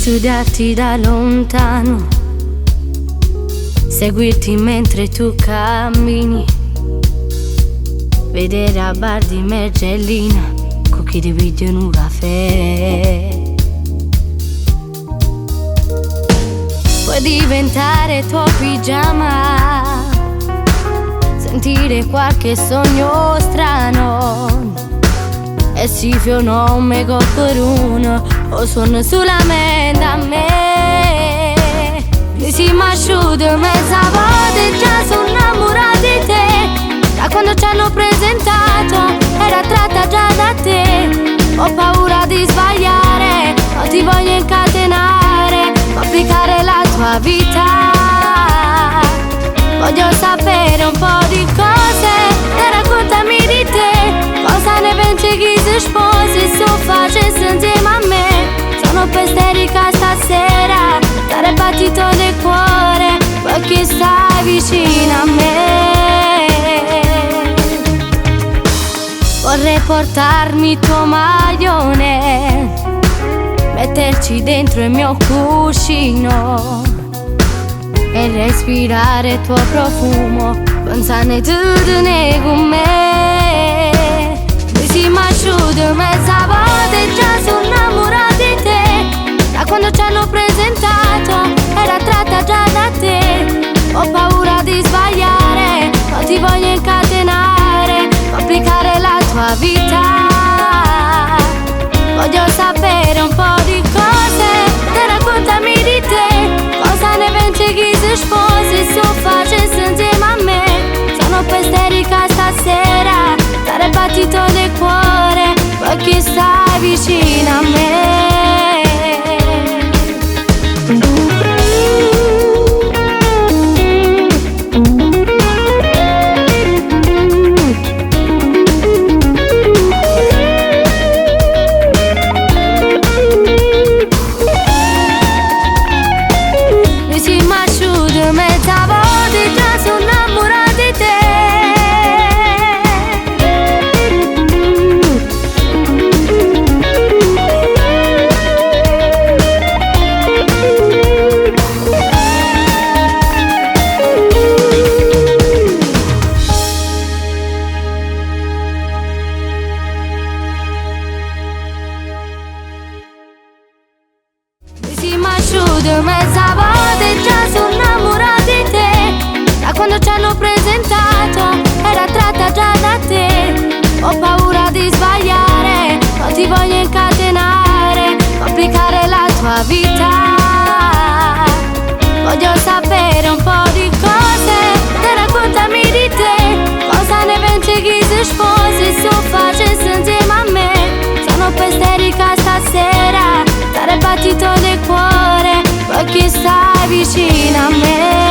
studiarti da lontano, seguirti mentre tu cammini, vedere a bar di Mergellina con chi ti pigliano un caffè. Puoi diventare tuo pigiama, sentire qualche sogno strano e si fiona un mega per uno o suona solamente a me. Mi si m'asciuga mezza volta e già sono innamorata di te. Da quando ci hanno presentato era tratta già da te. Ho paura di sbagliare, non ti voglio incatenare, complicare la tua vita. Voglio sapere un po' di cose e raccontami di te. Cosa ne pensi chi si sposi se lo facesse insieme a me? Sono per isterica stasera, dare battito del cuore perché stai vicino a me. Vorrei portarmi tuo maglione, metterci dentro il mio cuscino e respirare il tuo profumo, pensare tutto ne con me. Mi si m'asciuga mezza volta e già sono innamorata di te. Da quando ci hanno presentato era tratta già da te. Ho paura di sbagliare, non ti voglio incatenare, complicare la tua vita. Voglio sapere un po' di cose e raccontami di te. Cosa ne pensi chi si sposi se lo facesse insieme a me? Sono per isterica stasera, dare battito del cuore perché stai vicino a me. Mezza volta e già sono innamorata di te. Mi si m'asciuga mezza volta e già sono innamorata di te. Da quando ci hanno presentato era tratta già da te. Ho paura di sbagliare, non ti voglio incatenare, complicare la tua vita. Voglio sapere un po' di cose e raccontami di te. Cosa ne pensi chi si sposi se lo facesse insieme a me? Sono per isterica stasera, dare battito del cuore perché stai vicino a me.